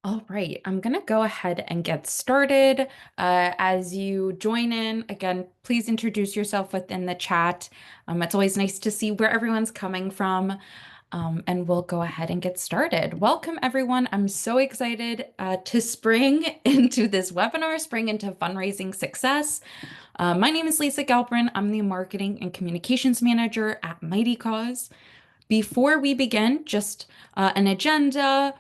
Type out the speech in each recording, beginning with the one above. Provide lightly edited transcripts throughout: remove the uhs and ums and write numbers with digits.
All right, I'm going to go ahead and get started. As you join in, again, please introduce yourself within the chat. It's always nice to see where everyone's coming from, and we'll go ahead and get started. Welcome, everyone. I'm so excited to spring into this webinar, spring into fundraising success. My name is Lisa Galprin. I'm the Marketing and Communications Manager at Mighty Cause. Before we begin, just an agenda.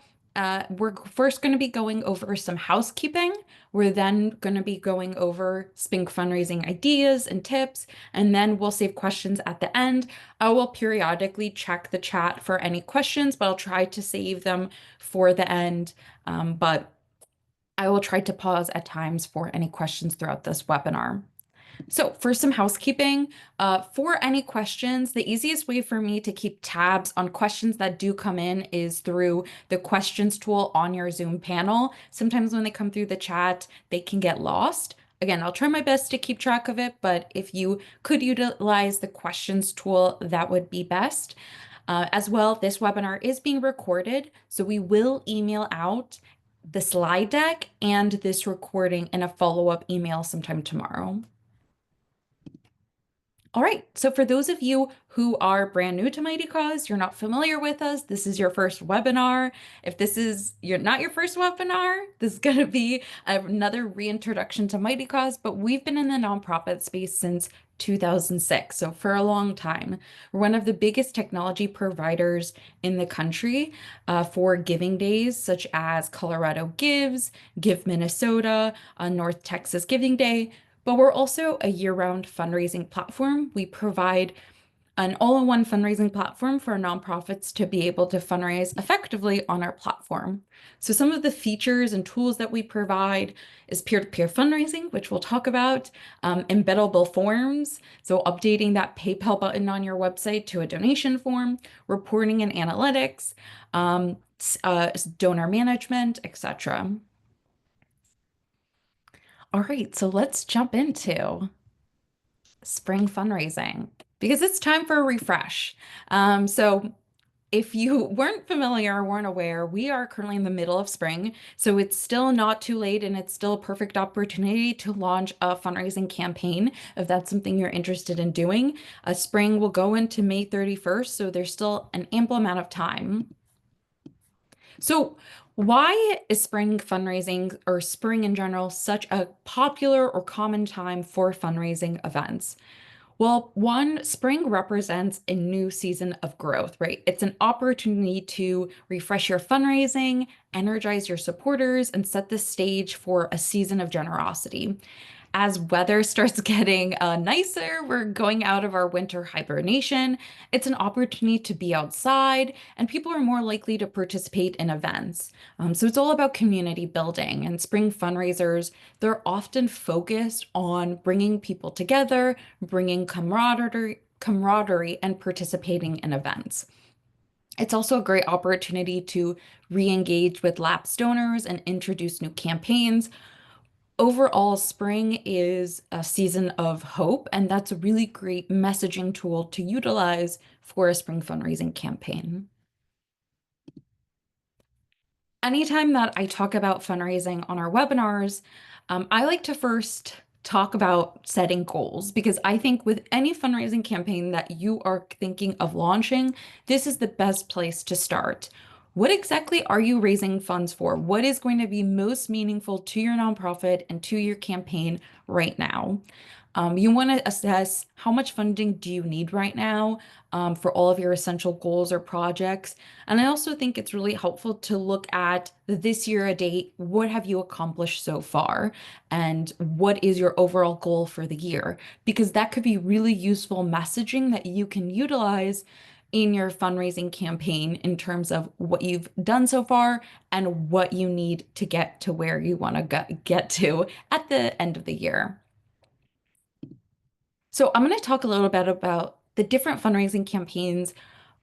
We're first going to be going over some housekeeping. We're then going to be going over Spink fundraising ideas and tips, and then we'll save questions at the end. I will periodically check the chat for any questions, but I'll try to save them for the end. But I will try to pause at times for any questions throughout this webinar. So for some housekeeping, for any questions, the easiest way for me to keep tabs on questions that do come in is through the questions tool on your Zoom panel. Sometimes when they come through the chat, they can get lost. Again, I'll try my best to keep track of it, but if you could utilize the questions tool, that would be best. As well, this webinar is being recorded, so we will email out the slide deck and this recording in a follow-up email sometime tomorrow. All right, so for those of you who are brand new to Mighty Cause, you're not familiar with us, this is your first webinar. If this is not your first webinar, this is going to be another reintroduction to Mighty Cause, but we've been in the nonprofit space since 2006, so for a long time. We're one of the biggest technology providers in the country for giving days, such as Colorado Gives, Give Minnesota, North Texas Giving Day. But we're also a year-round fundraising platform. We provide an all-in-one fundraising platform for nonprofits to be able to fundraise effectively on our platform. So some of the features and tools that we provide is peer-to-peer fundraising, which we'll talk about, embeddable forms, so updating that PayPal button on your website to a donation form, reporting and analytics, donor management, etc. All right, so let's jump into spring fundraising because it's time for a refresh. So if you weren't familiar or weren't aware, we are currently in the middle of spring, so it's still not too late and it's still a perfect opportunity to launch a fundraising campaign if that's something you're interested in doing. Spring will go into May 31st, so there's still an ample amount of time. So, why is spring fundraising or spring in general such a popular or common time for fundraising events? Well, one, spring represents a new season of growth, right? It's an opportunity to refresh your fundraising, energize your supporters, and set the stage for a season of generosity. As weather starts getting nicer, we're going out of our winter hibernation. It's an opportunity to be outside, and people are more likely to participate in events. So it's all about community building, and spring fundraisers, they're often focused on bringing people together, bringing camaraderie, and participating in events. It's also a great opportunity to re-engage with lapsed donors and introduce new campaigns. Overall, spring is a season of hope, and that's a really great messaging tool to utilize for a spring fundraising campaign. Anytime that I talk about fundraising on our webinars, I like to first talk about setting goals because I think with any fundraising campaign that you are thinking of launching, this is the best place to start. What exactly are you raising funds for? What is going to be most meaningful to your nonprofit and to your campaign right now? You want to assess how much funding do you need right now for all of your essential goals or projects. And I also think it's really helpful to look at this year a date. What have you accomplished so far? And what is your overall goal for the year? Because that could be really useful messaging that you can utilize in your fundraising campaign in terms of what you've done so far and what you need to get to where you want to get to at the end of the year. So I'm going to talk a little bit about the different fundraising campaigns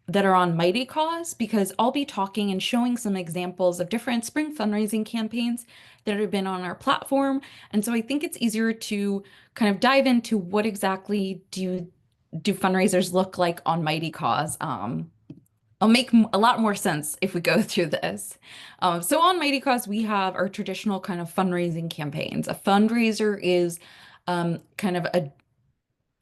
that are on Mighty Cause because I'll be talking and showing some examples of different spring fundraising campaigns that have been on our platform. And so I think it's easier to kind of dive into what exactly do fundraisers look like on Mighty Cause. I'll make a lot more sense if we go through this. So on Mighty Cause, we have our traditional kind of fundraising campaigns. A fundraiser is kind of a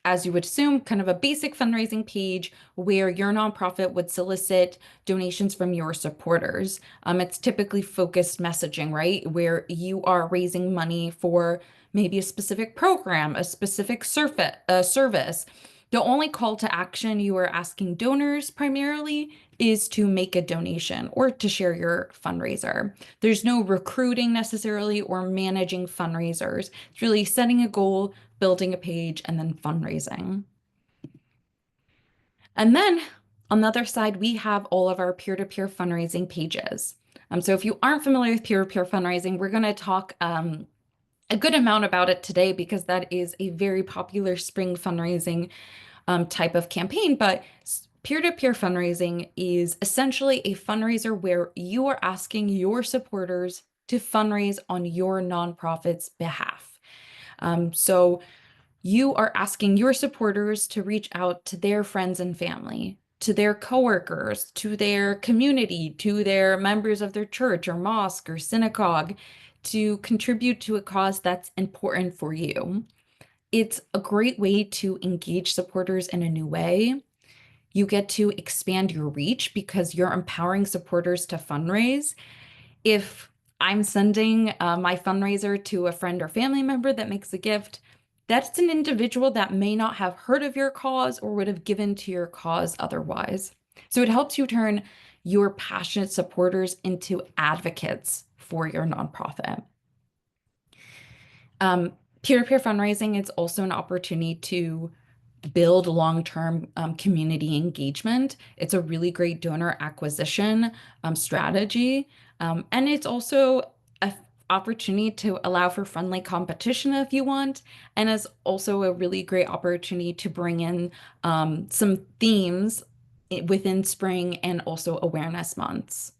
as you would assume, kind of a basic fundraising page where your nonprofit would solicit donations from your supporters. It's typically focused messaging, right? Where you are raising money for maybe a specific program, a specific service. The only call to action you are asking donors primarily is to make a donation or to share your fundraiser. There's no recruiting necessarily or managing fundraisers. It's really setting a goal, building a page, and then fundraising. And then on the other side, we have all of our peer-to-peer fundraising pages. So if you aren't familiar with peer-to-peer fundraising, we're going to talk a good amount about it today because that is a very popular spring fundraising type of campaign. But peer-to-peer fundraising is essentially a fundraiser where you are asking your supporters to fundraise on your nonprofit's behalf. So you are asking your supporters to reach out to their friends and family, to their coworkers, to their community, to their members of their church or mosque or synagogue to contribute to a cause that's important for you. It's a great way to engage supporters in a new way. You get to expand your reach because you're empowering supporters to fundraise. If I'm sending my fundraiser to a friend or family member that makes a gift, that's an individual that may not have heard of your cause or would have given to your cause otherwise. So it helps you turn your passionate supporters into advocates for your nonprofit. Um, Peer-to-peer fundraising is also an opportunity to build long-term community engagement. It's a really great donor acquisition strategy. And it's also an opportunity to allow for friendly competition if you want. And it's also a really great opportunity to bring in some themes within spring and also awareness months.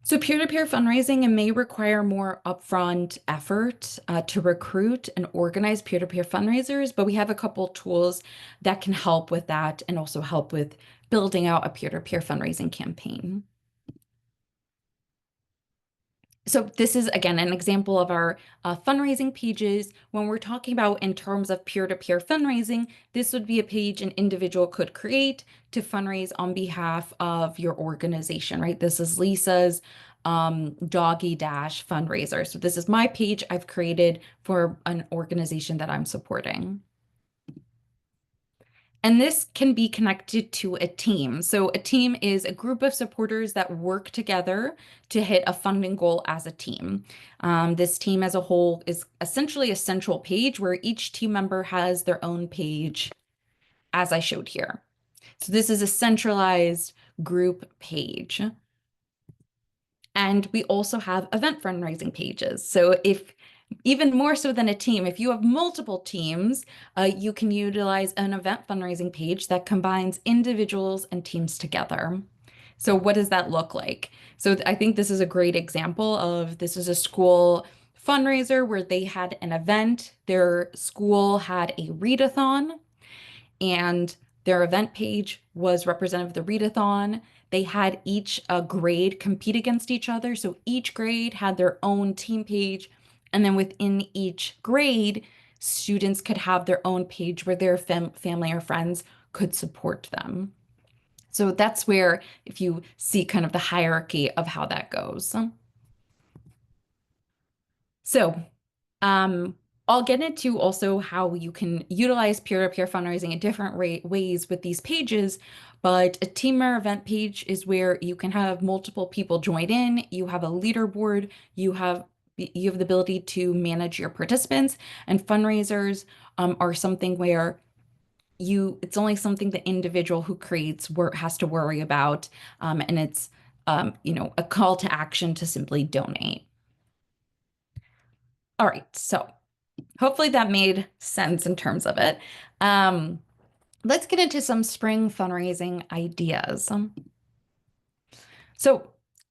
So peer-to-peer fundraising may require more upfront effort to recruit and organize peer-to-peer fundraisers, but we have a couple tools that can help with that and also help with building out a peer-to-peer fundraising campaign. So this is, again, an example of our fundraising pages. When we're talking about in terms of peer-to-peer fundraising, this would be a page an individual could create to fundraise on behalf of your organization, right? This is Lisa's Doggy Dash fundraiser. So this is my page I've created for an organization that I'm supporting. And this can be connected to a team. So a team is a group of supporters that work together to hit a funding goal as a team. This team as a whole is essentially a central page where each team member has their own page, as I showed here. So this is a centralized group page. And we also have event fundraising pages. So if even more so than a team, if you have multiple teams, you can utilize an event fundraising page that combines individuals and teams together. So what does that look like? So I think this is a great example of this is a school fundraiser where they had an event. Their school had a readathon and their event page was representative of the readathon. They had each grade compete against each other. So each grade had their own team page. And then within each grade, students could have their own page where their family or friends could support them. So that's where, if you see kind of the hierarchy of how that goes. So um, I'll get into also how you can utilize peer-to-peer fundraising in different ways with these pages, but a team or event page is where you can have multiple people join in, you have a leaderboard, you have the ability to manage your participants, and fundraisers are something where it's only something the individual who creates has to worry about, and it's a call to action to simply donate. All right, so hopefully that made sense in terms of it. Let's get into some spring fundraising ideas. So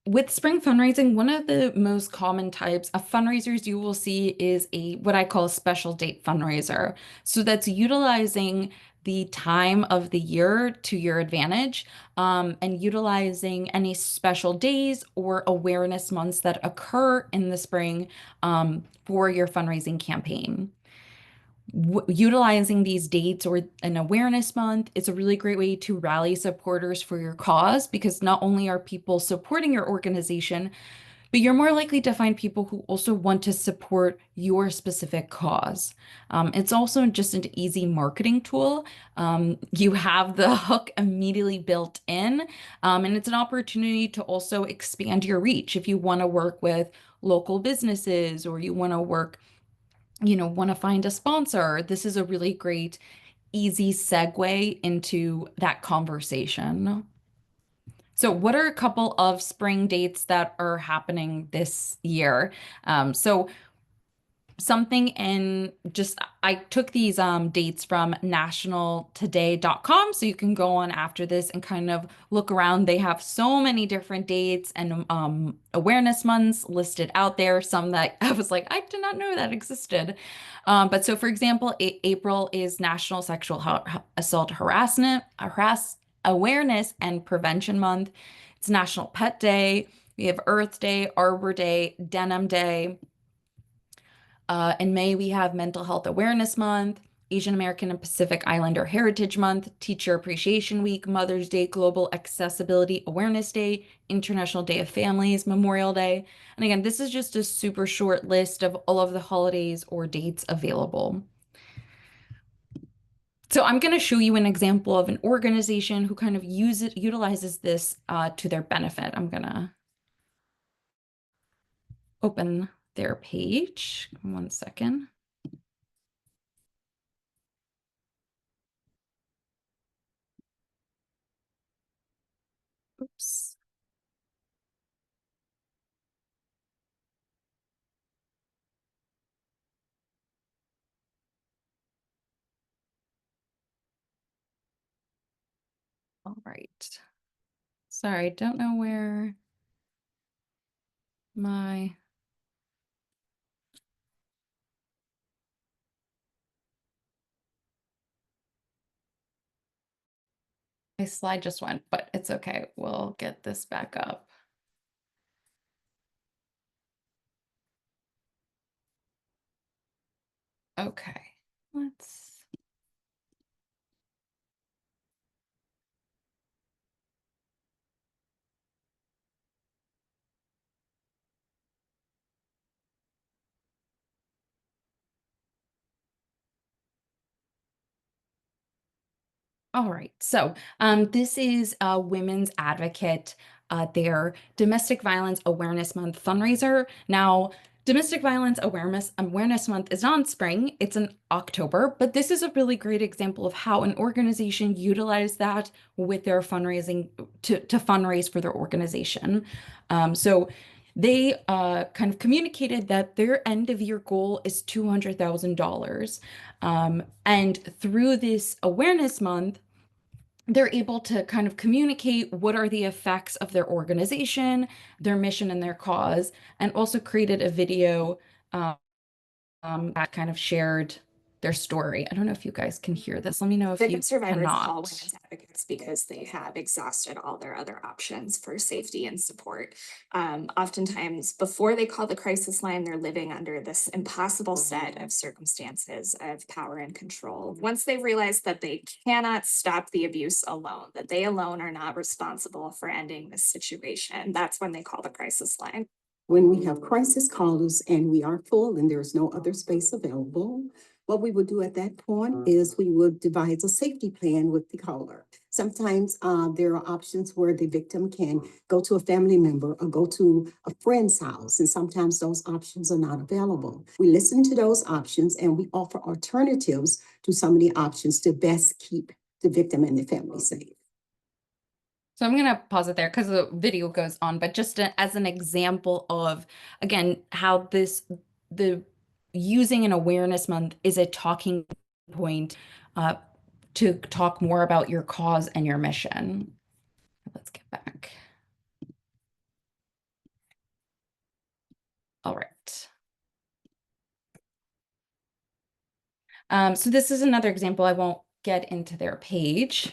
with spring fundraising, one of the most common types of fundraisers you will see is what I call a special date fundraiser. So that's utilizing the time of the year to your advantage, and utilizing any special days or awareness months that occur in the spring, for your fundraising campaign. Utilizing these dates or an awareness month is a really great way to rally supporters for your cause, because not only are people supporting your organization, but you're more likely to find people who also want to support your specific cause. It's also just an easy marketing tool. You have the hook immediately built in, and it's an opportunity to also expand your reach if you want to work with local businesses, or you want to work, want to find a sponsor. This is a really great, easy segue into that conversation. So, what are a couple of spring dates that are happening this year? So, something in just I took these dates from nationaltoday.com, so you can go on after this and kind of look around. They have so many different dates and awareness months listed out there, some that I was like, I did not know that existed. But so for example, April is National Sexual Assault Harass Awareness and Prevention Month. It's National Pet Day. We have Earth Day, Arbor Day, Denim Day. In May, we have Mental Health Awareness Month, Asian American and Pacific Islander Heritage Month, Teacher Appreciation Week, Mother's Day, Global Accessibility Awareness Day, International Day of Families, Memorial Day. And again, this is just a super short list of all of the holidays or dates available. So I'm going to show you an example of an organization who kind of utilizes this to their benefit. I'm going to open their page. One second. Oops. All right. Sorry, don't know where my my slide just went, but it's okay. We'll get this back up. Okay. Let's All right. So, this is a Women's Advocate, their Domestic Violence Awareness Month fundraiser. Now, Domestic Violence Awareness Month is not in spring, it's in October, but this is a really great example of how an organization utilized that with their fundraising to fundraise for their organization. So they kind of communicated that their end of year goal is $200,000. And through this awareness month, they're able to kind of communicate what are the effects of their organization, their mission, and their cause, and also created a video um, that kind of shared their story. I don't know if you guys can hear this. Let me know if Victim you survivors call cannot. women's advocates because they have exhausted all their other options for safety and support. Oftentimes, before they call the crisis line, they're living under this impossible set of circumstances of power and control. Once they realize that they cannot stop the abuse alone, that they alone are not responsible for ending this situation, that's when they call the crisis line. When we have crisis calls and we are full and there's no other space available, what we would do at that point is we would devise a safety plan with the caller. Sometimes there are options where the victim can go to a family member or go to a friend's house, and sometimes those options are not available. We listen to those options and we offer alternatives to some of the options to best keep the victim and the family safe. So I'm going to pause it there because the video goes on, but just as an example of, again, how the using an awareness month is a talking point uh, to talk more about your cause and your mission. Let's get back. All right. So this is another example. I won't get into their page.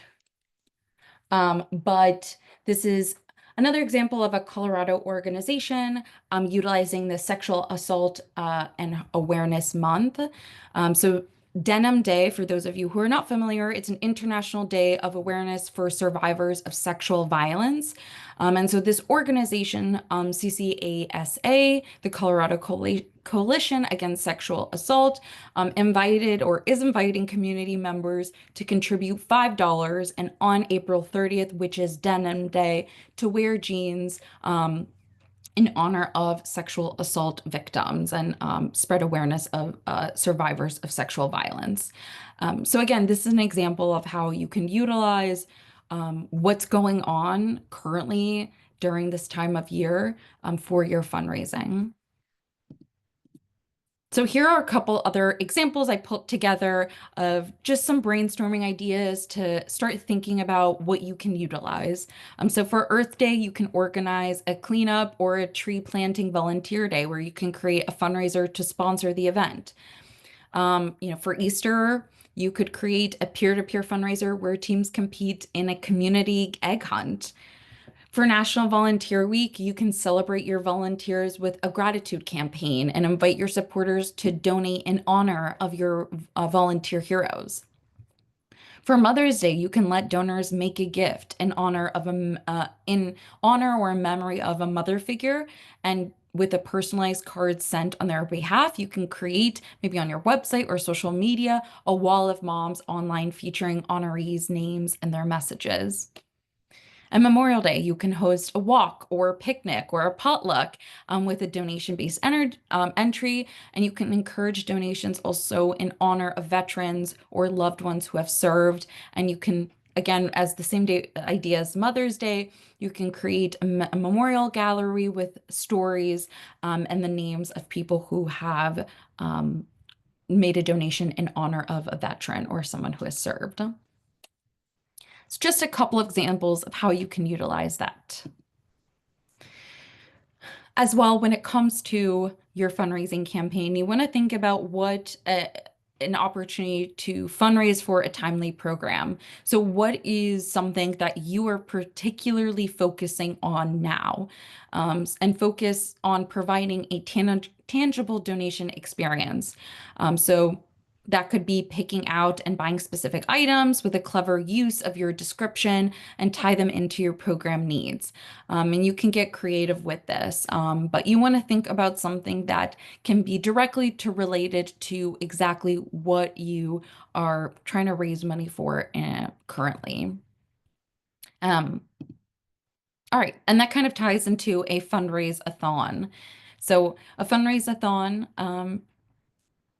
But this is another example of a Colorado organization utilizing the Sexual Assault and Awareness Month. So Denim Day, for those of you who are not familiar, it's an international day of awareness for survivors of sexual violence. And so this organization, CCASA, the Colorado Coalition Against Sexual Assault, invited or is inviting community members to contribute $5 and on April 30th, which is Denim Day, to wear jeans in honor of sexual assault victims and spread awareness of survivors of sexual violence. So again, this is an example of how you can utilize what's going on currently during this time of year for your fundraising. So here are a couple other examples I put together of just some brainstorming ideas to start thinking about what you can utilize. So for Earth Day, you can organize a cleanup or a tree planting volunteer day where you can create a fundraiser to sponsor the event. For Easter, you could create a peer-to-peer fundraiser where teams compete in a community egg hunt. For National Volunteer Week, you can celebrate your volunteers with a gratitude campaign and invite your supporters to donate in honor of your volunteer heroes. For Mother's Day, you can let donors make a gift in honor or in memory of a mother figure, and with a personalized card sent on their behalf, you can create, maybe on your website or social media, a wall of moms online featuring honorees' names and their messages. And Memorial Day, you can host a walk or a picnic or a potluck with a donation-based entry, and you can encourage donations also in honor of veterans or loved ones who have served. And you can, again, as the same day idea as Mother's Day, you can create a memorial gallery with stories and the names of people who have made a donation in honor of a veteran or someone who has served. It's just a couple of examples of how you can utilize that. As well, when it comes to your fundraising campaign, you want to think about what an opportunity to fundraise for a timely program. So what is something that you are particularly focusing on now? And focus on providing a tangible donation experience. So that could be picking out and buying specific items with a clever use of your description and tie them into your program needs. And you can get creative with this, but you want to think about something that can be directly related to exactly what you are trying to raise money for currently. All right, and that kind of ties into a fundraise-a-thon. So a fundraise-a-thon,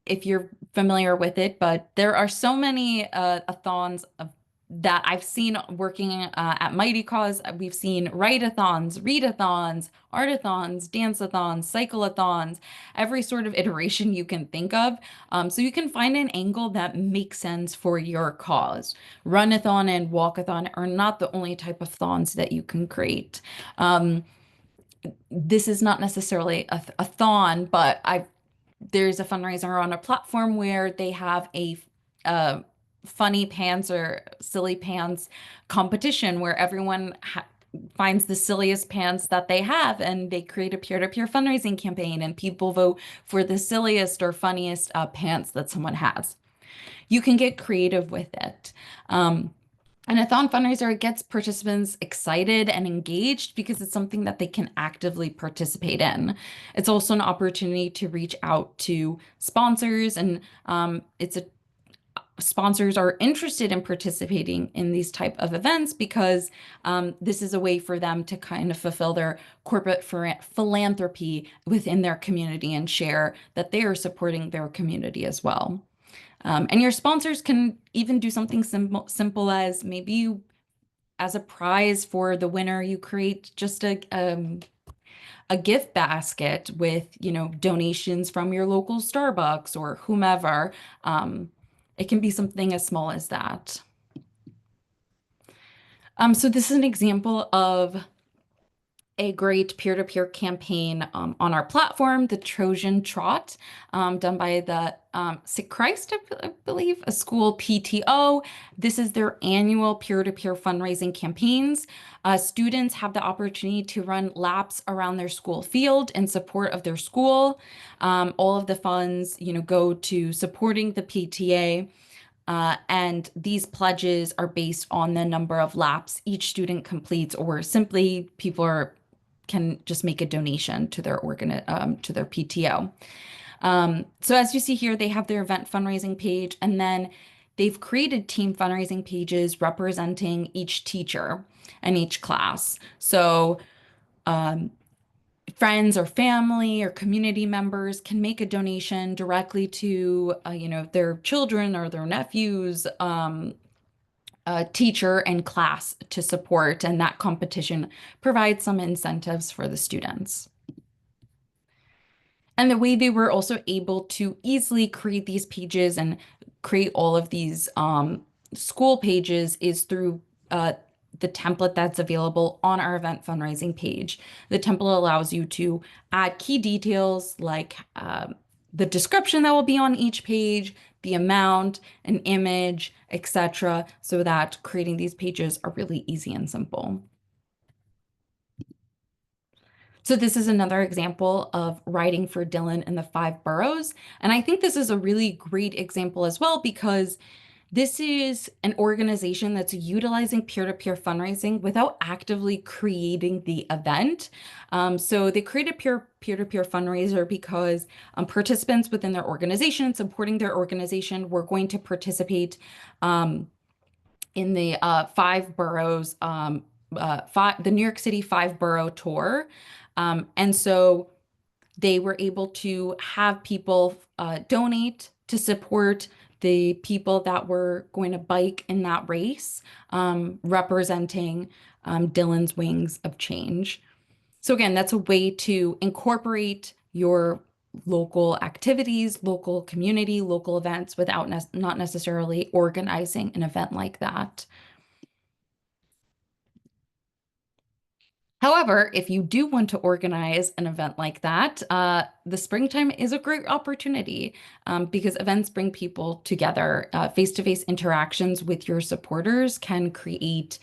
if you're familiar with it, but there are so many a-thons that I've seen working at Mighty Cause. We've seen write-a-thons, read-a-thons, art-a-thons, dance-a-thons, cycle-a-thons, every sort of iteration you can think of. So you can find an angle that makes sense for your cause. Run-a-thon and walk-a-thon are not the only type of thons that you can create. This is not necessarily a thon, but there's a fundraiser on a platform where they have a funny pants or silly pants competition where everyone finds the silliest pants that they have, and they create a peer-to-peer fundraising campaign, and people vote for the silliest or funniest pants that someone has. You can get creative with it. And a thon fundraiser gets participants excited and engaged because it's something that they can actively participate in. It's also an opportunity to reach out to sponsors, and sponsors are interested in participating in these type of events because this is a way for them to kind of fulfill their corporate philanthropy within their community and share that they are supporting their community as well. And your sponsors can even do something simple as maybe as a prize for the winner, you create just a gift basket with, donations from your local Starbucks or whomever. It can be something as small as that. So this is an example of a great peer-to-peer campaign on our platform, the Trojan Trot, done by the Sick Christ, I believe, a school PTO. This is their annual peer-to-peer fundraising campaigns. Students have the opportunity to run laps around their school field in support of their school. All of the funds, go to supporting the PTA. And these pledges are based on the number of laps each student completes, or simply can just make a donation to to their PTO. So as you see here, they have their event fundraising page, and then they've created team fundraising pages representing each teacher and each class. So friends or family or community members can make a donation directly to, their children or their nephews, teacher and class to support, and that competition provides some incentives for the students. And the way they were also able to easily create these pages and create all of these school pages is through the template that's available on our event fundraising page. The template allows you to add key details like the description that will be on each page, the amount, an image, etc., so that creating these pages are really easy and simple. So this is another example of writing for Dylan in the 5 boroughs. And I think this is a really great example as well, because this is an organization that's utilizing peer-to-peer fundraising without actively creating the event. So they created peer-to-peer fundraiser because participants within their organization, supporting their organization, were going to participate in the 5 boroughs, the New York City 5 borough tour. And so they were able to have people donate to support the people that were going to bike in that race, representing Dylan's Wings of Change. So again, that's a way to incorporate your local activities, local community, local events without not necessarily organizing an event like that. However, if you do want to organize an event like that, the springtime is a great opportunity because events bring people together. Face-to-face interactions with your supporters can create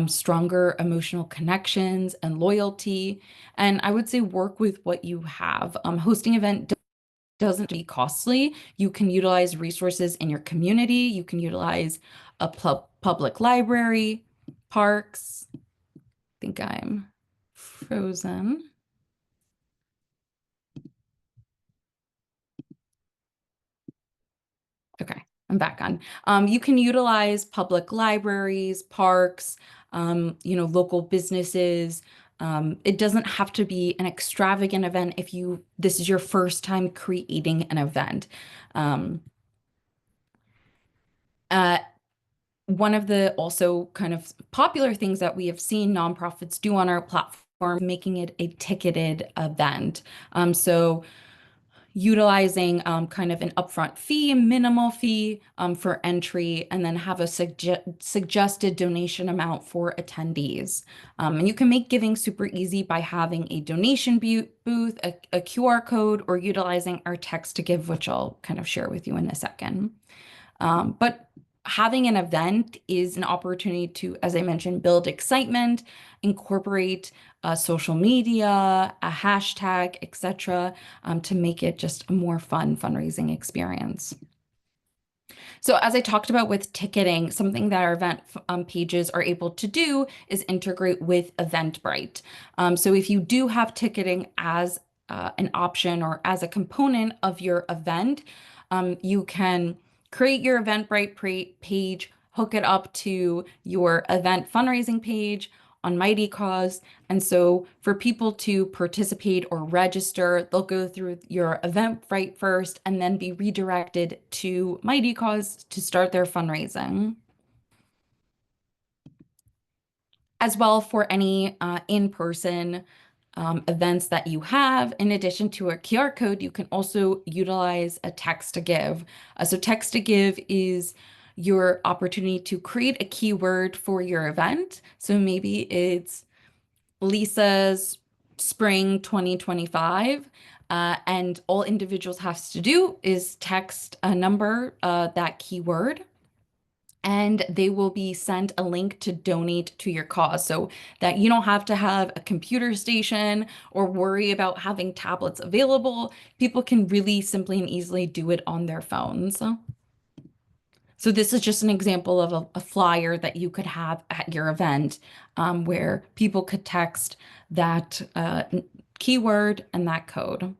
stronger emotional connections and loyalty. And I would say work with what you have. Hosting event doesn't be costly. You can utilize resources in your community. You can utilize a public library, parks. Think I'm frozen. Okay, I'm back on. You can utilize public libraries, parks, local businesses. It doesn't have to be an extravagant event if this is your first time creating an event. Um, uh, One of the also kind of popular things that we have seen nonprofits do on our platform, making it a ticketed event. So utilizing kind of an upfront fee, minimal fee for entry, and then have a suggested donation amount for attendees. And you can make giving super easy by having a donation booth, a QR code, or utilizing our text to give, which I'll kind of share with you in a second. But having an event is an opportunity to, as I mentioned, build excitement, incorporate social media, a hashtag, etc., to make it just a more fun fundraising experience. So as I talked about with ticketing, something that our event pages are able to do is integrate with Eventbrite. So if you do have ticketing as an option or as a component of your event, you can create your Eventbrite page, hook it up to your event fundraising page on Mighty Cause. And so for people to participate or register, they'll go through your Eventbrite first and then be redirected to Mighty Cause to start their fundraising. As well for any in-person events that you have. In addition to a QR code, you can also utilize a text to give. So text to give is your opportunity to create a keyword for your event. So maybe it's Lisa's Spring 2025. And all individuals have to do is text a number, that keyword, and they will be sent a link to donate to your cause so that you don't have to have a computer station or worry about having tablets available. People can really simply and easily do it on their phones. So this is just an example of a flyer that you could have at your event, where people could text that keyword and that code.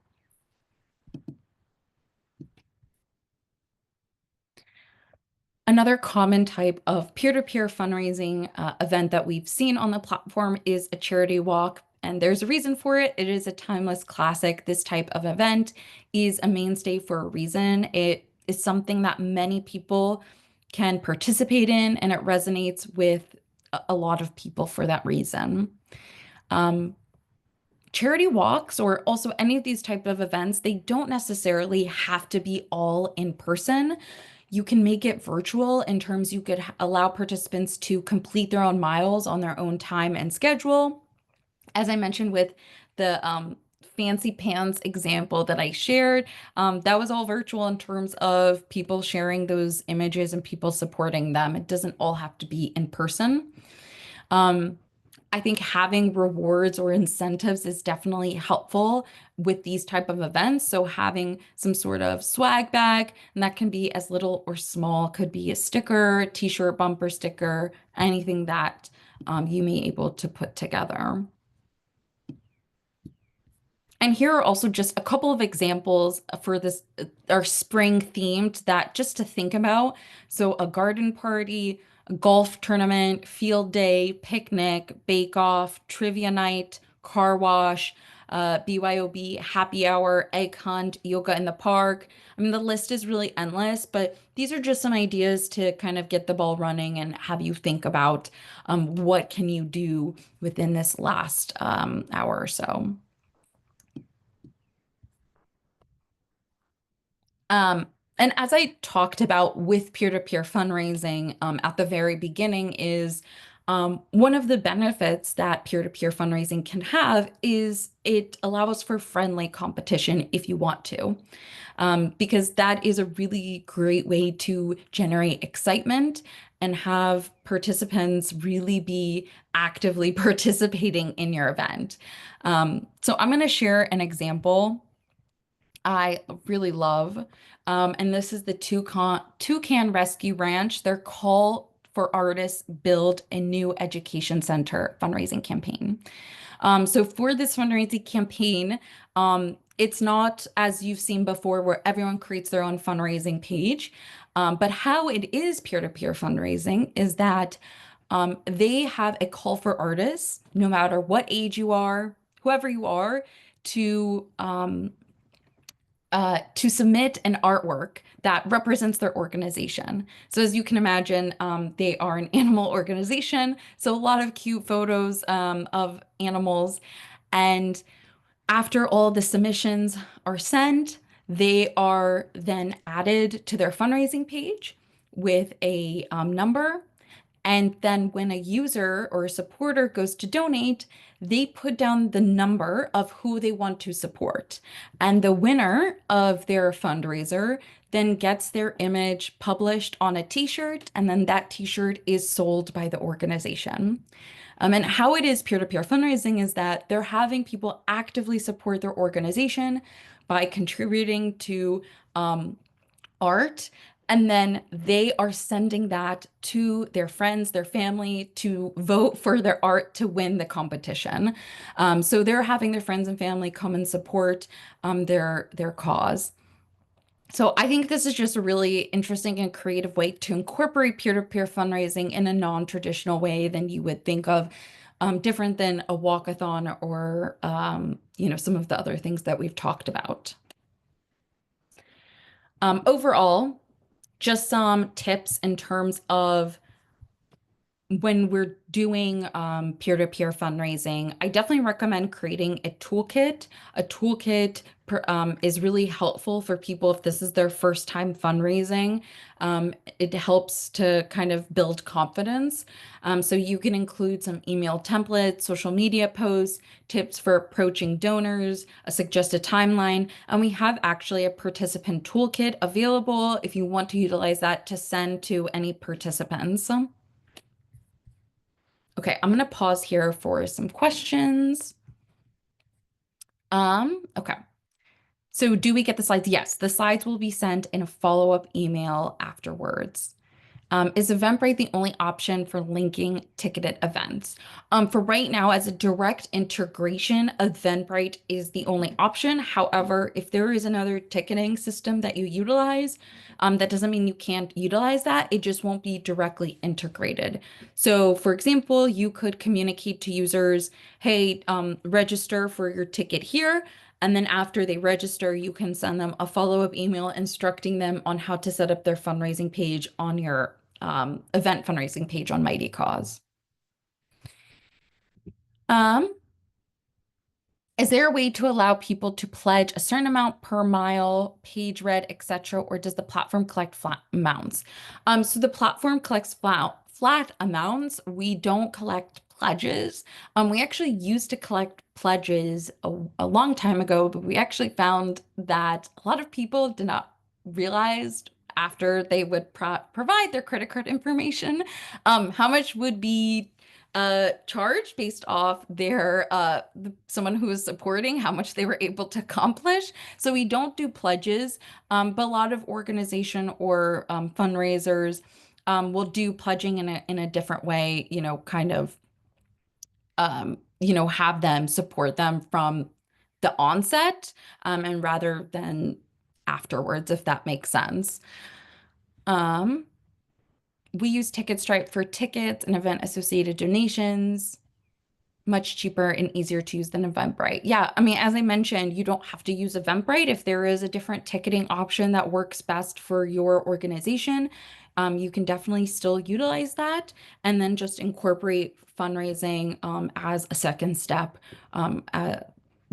Another common type of peer-to-peer fundraising event that we've seen on the platform is a charity walk. And there's a reason for it. It is a timeless classic. This type of event is a mainstay for a reason. It is something that many people can participate in, and it resonates with a lot of people for that reason. Um, Charity walks or also any of these type of events, they don't necessarily have to be all in person. You can make it virtual in terms you could allow participants to complete their own miles on their own time and schedule. As I mentioned with the fancy pants example that I shared, that was all virtual in terms of people sharing those images and people supporting them. It doesn't all have to be in person. Um, I think having rewards or incentives is definitely helpful with these type of events. So having some sort of swag bag, and that can be as little or small, could be a sticker, t-shirt, bumper sticker, anything that you may able to put together. And here are also just a couple of examples for this, are spring themed that just to think about. So a garden party, a golf tournament, field day, picnic, bake off, trivia night, car wash, BYOB, happy hour, egg hunt, yoga in the park. I mean, the list is really endless, but these are just some ideas to kind of get the ball running and have you think about what can you do within this last hour or so. Um, and as I talked about with peer-to-peer fundraising at the very beginning is one of the benefits that peer-to-peer fundraising can have is it allows for friendly competition if you want to, because that is a really great way to generate excitement and have participants really be actively participating in your event. So I'm going to share an example I really love. And this is the Toucan Rescue Ranch. Their call for artists build a new education center fundraising campaign. So for this fundraising campaign, it's not as you've seen before where everyone creates their own fundraising page. But how it is peer-to-peer fundraising is that they have a call for artists, no matter what age you are, whoever you are, to to submit an artwork that represents their organization. So as you can imagine, they are an animal organization, so a lot of cute photos of animals. And after all the submissions are sent, they are then added to their fundraising page with a number, and then when a user or a supporter goes to donate, they put down the number of who they want to support. And the winner of their fundraiser then gets their image published on a t-shirt, and then that t-shirt is sold by the organization. And how it is peer-to-peer fundraising is that they're having people actively support their organization by contributing to art, and then they are sending that to their friends, their family to vote for their art to win the competition. So they're having their friends and family come and support their cause. So I think this is just a really interesting and creative way to incorporate peer-to-peer fundraising in a non-traditional way than you would think of, different than a walkathon or some of the other things that we've talked about. Overall, just some tips in terms of when we're doing peer-to-peer fundraising, I definitely recommend creating a toolkit. A toolkit is really helpful for people if this is their first time fundraising. It helps to kind of build confidence. So you can include some email templates, social media posts, tips for approaching donors, a suggested timeline, and we have actually a participant toolkit available if you want to utilize that to send to any participants. Okay, I'm gonna pause here for some questions. Okay. So do we get the slides? Yes, the slides will be sent in a follow-up email afterwards. Is Eventbrite the only option for linking ticketed events? For right now, as a direct integration, Eventbrite is the only option. However, if there is another ticketing system that you utilize, that doesn't mean you can't utilize that. It just won't be directly integrated. So, for example, you could communicate to users, hey, register for your ticket here. And then after they register, you can send them a follow-up email instructing them on how to set up their fundraising page on your event fundraising page on Mighty Cause. Um, is there a way to allow people to pledge a certain amount per mile, page read, etc., or does the platform collect flat amounts? So the platform collects flat amounts. We don't collect pledges. We actually used to collect pledges a long time ago, but we actually found that a lot of people did not realize after they would provide their credit card information, how much would be charge based off their someone who is supporting how much they were able to accomplish. So we don't do pledges, but a lot of organization or fundraisers will do pledging in a different way, you know, kind of have them support them from the onset, and rather than afterwards, if that makes sense. Um, we use Ticketstripe for tickets and event associated donations. Much cheaper and easier to use than Eventbrite. Yeah, I mean, as I mentioned, you don't have to use Eventbrite. If there is a different ticketing option that works best for your organization, you can definitely still utilize that and then just incorporate fundraising as a second step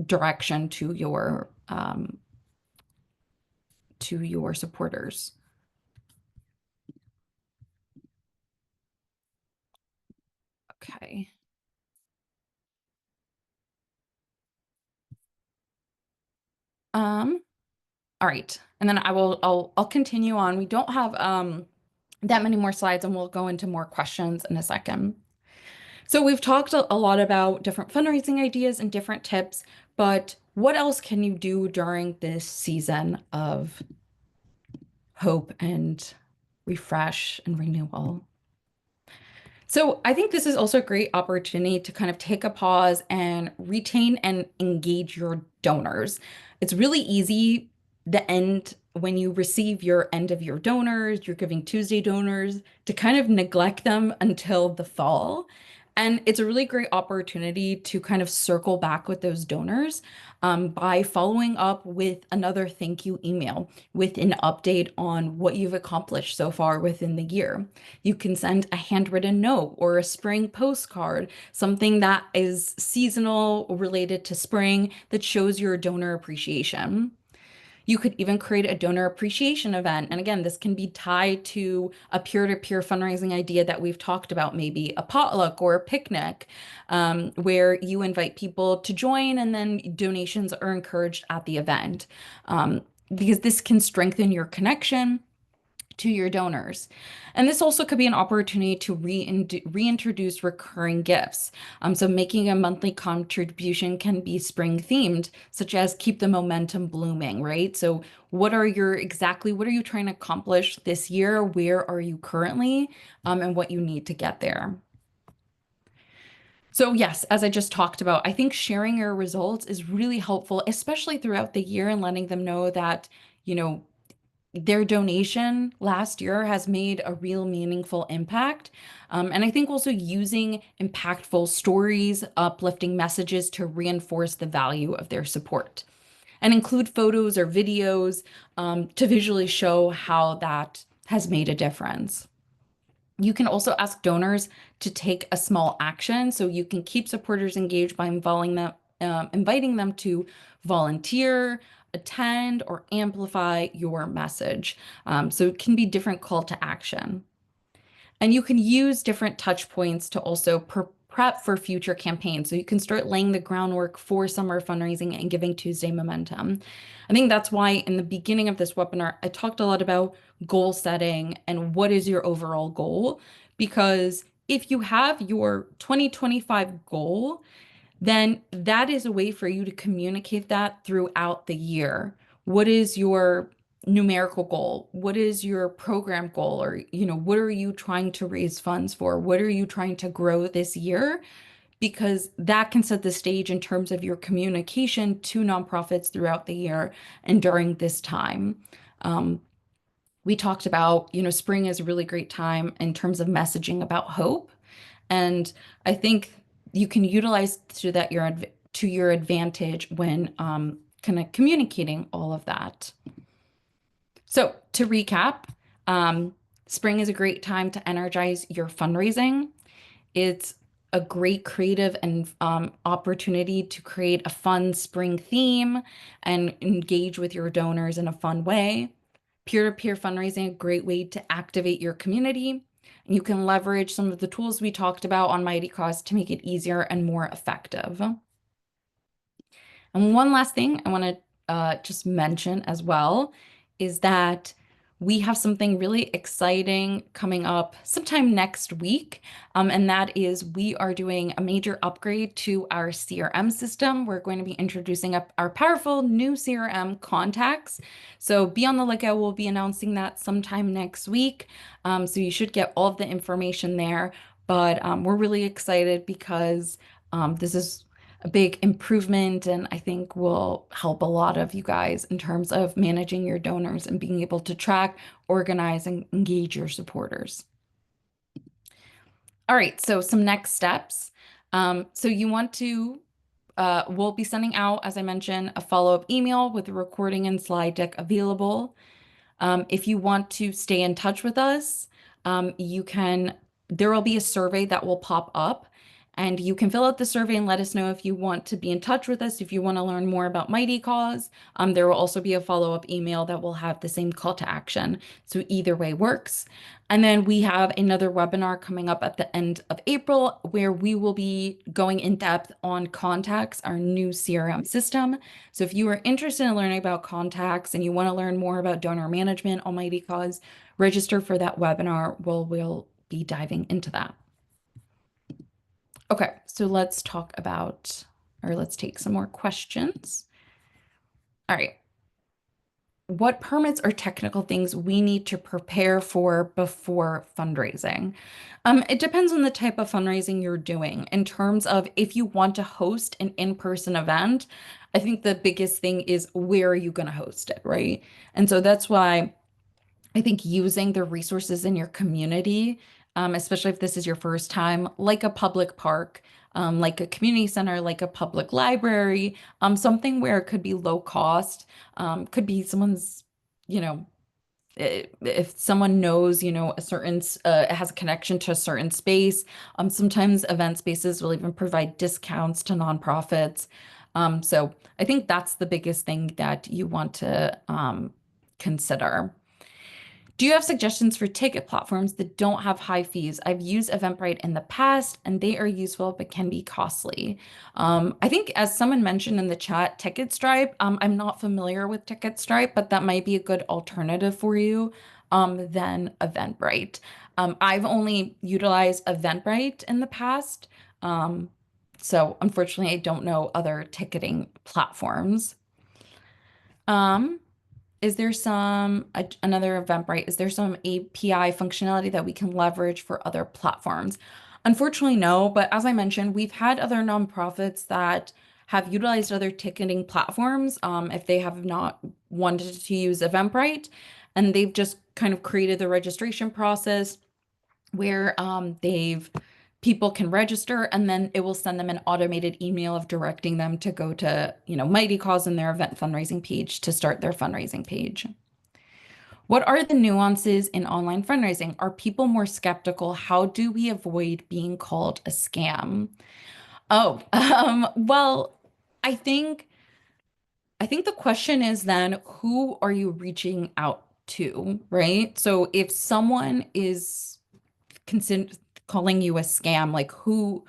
direction to your supporters. Okay. Um, all right. And then I'll continue on. We don't have that many more slides and we'll go into more questions in a second. So we've talked a lot about different fundraising ideas and different tips, but what else can you do during this season of hope and refresh and renewal? So I think this is also a great opportunity to kind of take a pause and retain and engage your donors. It's really easy the end when you receive your end of year donors, your Giving Tuesday donors, to kind of neglect them until the fall. And it's a really great opportunity to kind of circle back with those donors by following up with another thank you email with an update on what you've accomplished so far within the year. You can send a handwritten note or a spring postcard, something that is seasonal related to spring that shows your donor appreciation. You could even create a donor appreciation event. And again, this can be tied to a peer-to-peer fundraising idea that we've talked about, maybe a potluck or a picnic, where you invite people to join and then donations are encouraged at the event. Because this can strengthen your connection to your donors. And this also could be an opportunity to reintroduce recurring gifts. So making a monthly contribution can be spring themed, such as keep the momentum blooming, right? So what are you trying to accomplish this year? Where are you currently? And what you need to get there. So yes, as I just talked about, I think sharing your results is really helpful, especially throughout the year and letting them know that, you know, their donation last year has made a real meaningful impact. And I think also using impactful stories, uplifting messages to reinforce the value of their support and include photos or videos to visually show how that has made a difference. You can also ask donors to take a small action, so you can keep supporters engaged by inviting them to volunteer, attend, or amplify your message. So it can be different call to action. And you can use different touch points to also prep for future campaigns. So you can start laying the groundwork for summer fundraising and Giving Tuesday momentum. I think that's why in the beginning of this webinar, I talked a lot about goal setting and what is your overall goal. Because if you have your 2025 goal, then that is a way for you to communicate that throughout the year. What is your numerical goal? What is your program goal? Or, what are you trying to raise funds for? What are you trying to grow this year? Because that can set the stage in terms of your communication to nonprofits throughout the year and during this time. Um, we talked about, spring is a really great time in terms of messaging about hope. And I think you can utilize to your advantage when kind of communicating all of that. So to recap, um, spring is a great time to energize your fundraising. It's a great creative and opportunity to create a fun spring theme and engage with your donors in a fun way. Peer-to-peer fundraising, a great way to activate your community. And you can leverage some of the tools we talked about on Mighty Cause to make it easier and more effective. And one last thing I want to just mention as well is that we have something really exciting coming up sometime next week. And that is we are doing a major upgrade to our CRM system. We're going to be introducing up our powerful new CRM contacts. So be on the lookout. We'll be announcing that sometime next week. So you should get all of the information there. But we're really excited because this is a big improvement and I think will help a lot of you guys in terms of managing your donors and being able to track, organize, and engage your supporters. All right, so some next steps. So you want to, we'll be sending out, as I mentioned, a follow-up email with the recording and slide deck available. If you want to stay in touch with us, there will be a survey that will pop up and you can fill out the survey and let us know if you want to be in touch with us, if you want to learn more about Mighty Cause. There will also be a follow-up email that will have the same call to action. So either way works. And then we have another webinar coming up at the end of April where we will be going in depth on Contacts, our new CRM system. So if you are interested in learning about Contacts and you want to learn more about donor management on Mighty Cause, register for that webinar. We'll be diving into that. Okay, so let's take some more questions. All right. What permits or technical things we need to prepare for before fundraising? It depends on the type of fundraising you're doing. In terms of if you want to host an in-person event, I think the biggest thing is where are you going to host it, right? And so that's why I think using the resources in your community, especially if this is your first time, like a public park, like a community center, like a public library, something where it could be low cost, could be someone's, you know, if someone knows, a certain, has a connection to a certain space, sometimes event spaces will even provide discounts to nonprofits. So I think that's the biggest thing that you want to consider. Do you have suggestions for ticket platforms that don't have high fees? I've used Eventbrite in the past and they are useful but can be costly. I think as someone mentioned in the chat, TicketStripe, I'm not familiar with TicketStripe, but that might be a good alternative for you than Eventbrite. I've only utilized Eventbrite in the past. So unfortunately, I don't know other ticketing platforms. Um, is there another Eventbrite, is there some API functionality that we can leverage for other platforms? Unfortunately, no, but as I mentioned, we've had other nonprofits that have utilized other ticketing platforms if they have not wanted to use Eventbrite, and they've just kind of created the registration process where people can register and then it will send them an automated email of directing them to go to, Mighty Cause in their event fundraising page to start their fundraising page. What are the nuances in online fundraising? Are people more skeptical? How do we avoid being called a scam? Oh, well, I think I think the question is then who are you reaching out to, right? So if someone is consider calling you a scam, like who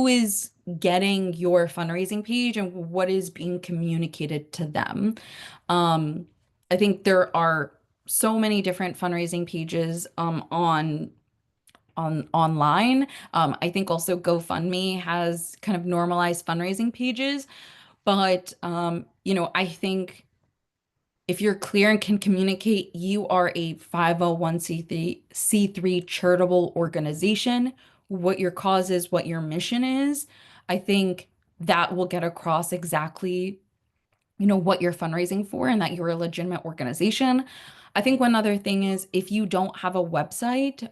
is getting your fundraising page and what is being communicated to them? Um, I think there are so many different fundraising pages on online. I think also GoFundMe has kind of normalized fundraising pages, but I think if you're clear and can communicate you are a 501c3 charitable organization, what your cause is, what your mission is, I think that will get across exactly, what you're fundraising for and that you're a legitimate organization. I think one other thing is if you don't have a website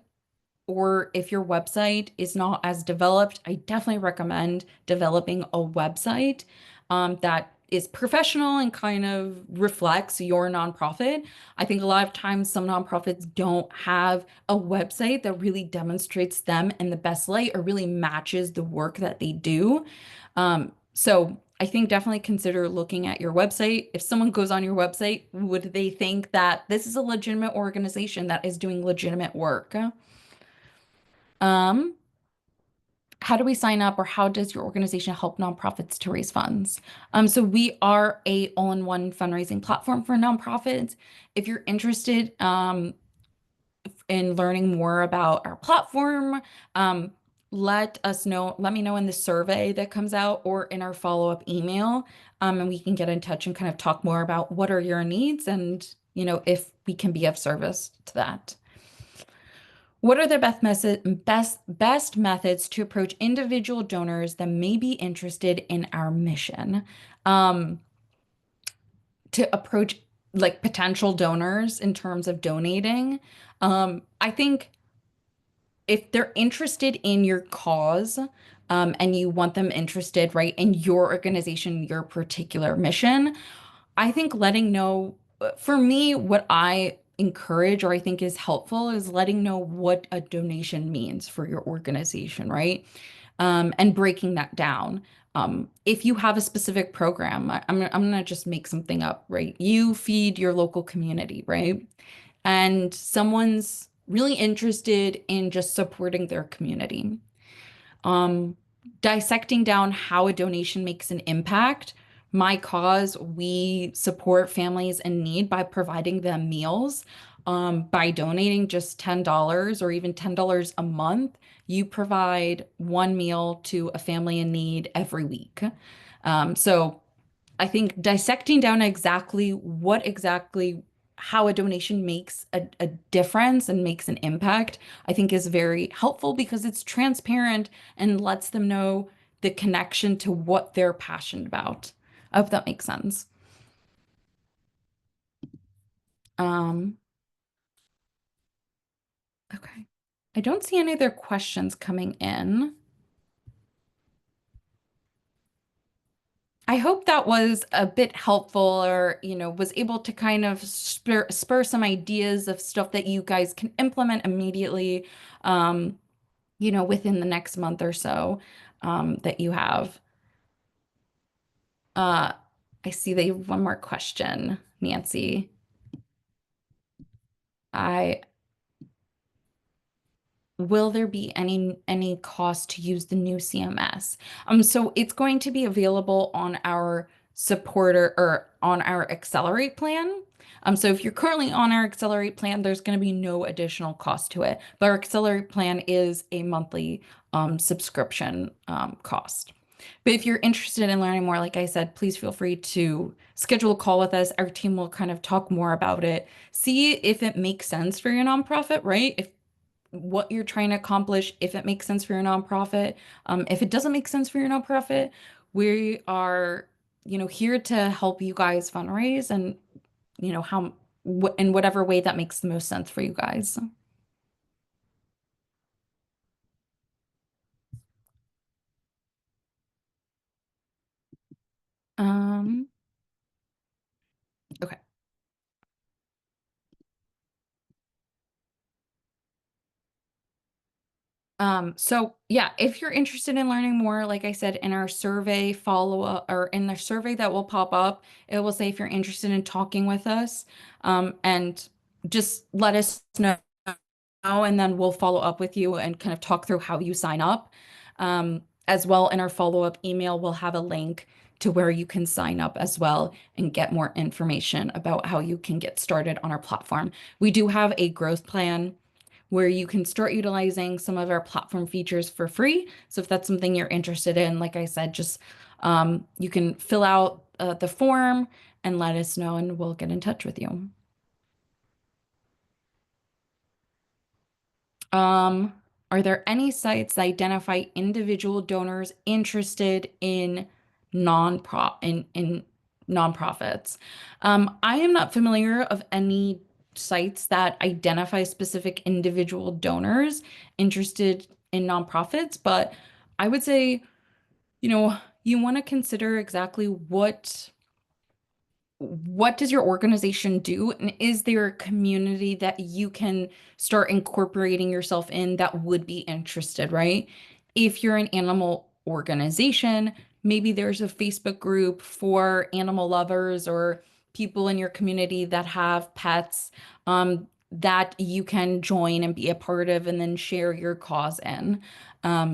or if your website is not as developed, I definitely recommend developing a website that is professional and kind of reflects your nonprofit. I think a lot of times some nonprofits don't have a website that really demonstrates them in the best light or really matches the work that they do. So I think definitely consider looking at your website. If someone goes on your website, would they think that this is a legitimate organization that is doing legitimate work? Um, how do we sign up or how does your organization help nonprofits to raise funds? So we are a all-in-one fundraising platform for nonprofits. If you're interested in learning more about our platform, um, let me know in the survey that comes out or in our follow-up email, and we can get in touch and kind of talk more about what are your needs and, if we can be of service to that. What are the best methods to approach individual donors that may be interested in our mission? Um, to approach like potential donors in terms of donating. I think if they're interested in your cause, and you want them interested, right, in your organization, your particular mission, I think letting know, for me, what I encourage or I think is helpful is letting know what a donation means for your organization, right? And breaking that down. If you have a specific program, I'm gonna just make something up, right? You feed your local community, right? And someone's really interested in just supporting their community. Um, Dissecting down how a donation makes an impact. My cause, we support families in need by providing them meals. By donating just $10 or even $10 a month, you provide one meal to a family in need every week. So I think dissecting down exactly how a donation makes a difference and makes an impact, I think is very helpful because it's transparent and lets them know the connection to what they're passionate about. I hope that makes sense. Um, okay. I don't see any other questions coming in. I hope that was a bit helpful or, was able to kind of spur some ideas of stuff that you guys can implement immediately, within the next month or so, that you have. Uh, I see that you have one more question, Nancy. I Will there be any cost to use the new CMS? So it's going to be available on our supporter or on our Accelerate plan. So if you're currently on our Accelerate plan, there's going to be no additional cost to it. But our Accelerate plan is a monthly subscription cost. But if you're interested in learning more, like I said, please feel free to schedule a call with us. Our team will kind of talk more about it, see if it makes sense for your nonprofit, right? If what you're trying to accomplish, if it makes sense for your nonprofit. If it doesn't make sense for your nonprofit, we are, here to help you guys fundraise and, in whatever way that makes the most sense for you guys. Um, okay. So yeah, if you're interested in learning more, like I said, in our survey follow up or in the survey that will pop up, it will say if you're interested in talking with us, and just let us know, and then we'll follow up with you and kind of talk through how you sign up. As well, in our follow-up email, we'll have a link to where you can sign up as well and get more information about how you can get started on our platform. We do have a growth plan where you can start utilizing some of our platform features for free. So if that's something you're interested in, like I said, just you can fill out the form and let us know, and we'll get in touch with you. Um, are there any sites that identify individual donors interested in in nonprofits? I am not familiar of any sites that identify specific individual donors interested in nonprofits, but I would say, you want to consider exactly what does your organization do? And is there a community that you can start incorporating yourself in that would be interested, right? If you're an animal organization, maybe there's a Facebook group for animal lovers or people in your community that have pets, that you can join and be a part of and then share your cause in.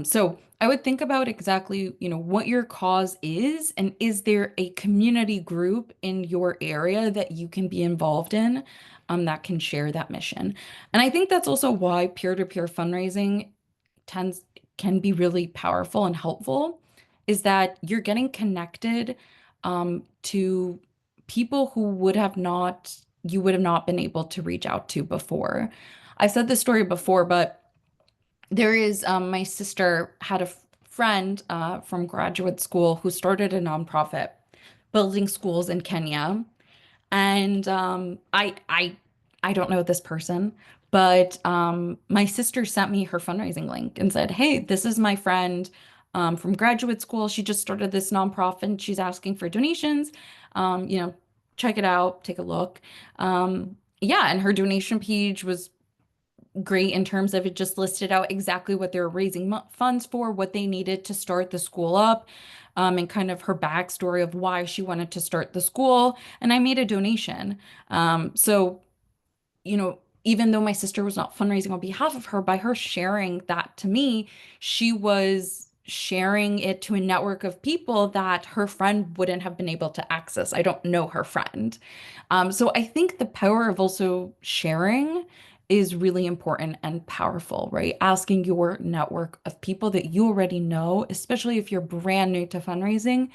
So I would think about exactly, what your cause is, and is there a community group in your area that you can be involved in, that can share that mission. And I think that's also why peer-to-peer fundraising tends can be really powerful and helpful, is that you're getting connected to people who you would have not been able to reach out to before. I've said this story before, but there is my sister had a friend from graduate school who started a nonprofit building schools in Kenya. And I don't know this person, but my sister sent me her fundraising link and said, "Hey, this is my friend from graduate school. She just started this nonprofit and she's asking for donations. Um, you know, check it out, take a look." Yeah, and her donation page was great in terms of it just listed out exactly what they were raising funds for, what they needed to start the school up, and kind of her backstory of why she wanted to start the school. And I made a donation. So, even though my sister was not fundraising on behalf of her, by her sharing that to me, she was sharing it to a network of people that her friend wouldn't have been able to access. I don't know her friend. So I think the power of also sharing is really important and powerful, right? Asking your network of people that you already know, especially if you're brand new to fundraising,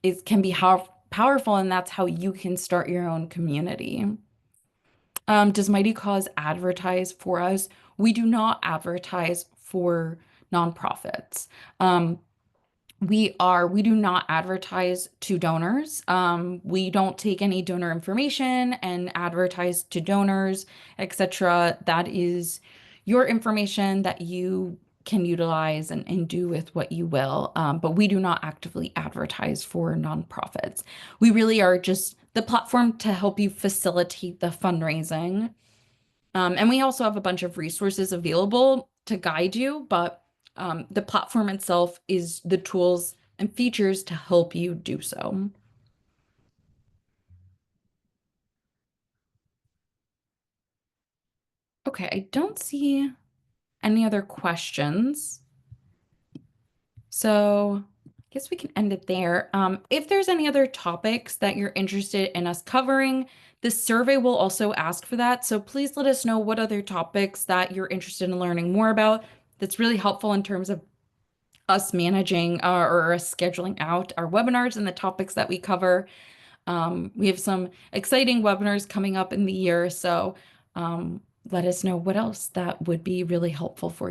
it can be powerful, and that's how you can start your own community. Does Mighty Cause advertise for us? We do not advertise for nonprofits. Um, we do not advertise to donors. We don't take any donor information and advertise to donors, etc. That is your information that you can utilize and do with what you will. But we do not actively advertise for nonprofits. We really are just the platform to help you facilitate the fundraising. And we also have a bunch of resources available to guide you, but the platform itself is the tools and features to help you do so. Okay, I don't see any other questions. So I guess we can end it there. If there's any other topics that you're interested in us covering, the survey will also ask for that. So please let us know what other topics that you're interested in learning more about. That's really helpful in terms of us managing or us scheduling out our webinars and the topics that we cover. We have some exciting webinars coming up in the year, so let us know what else that would be really helpful for you.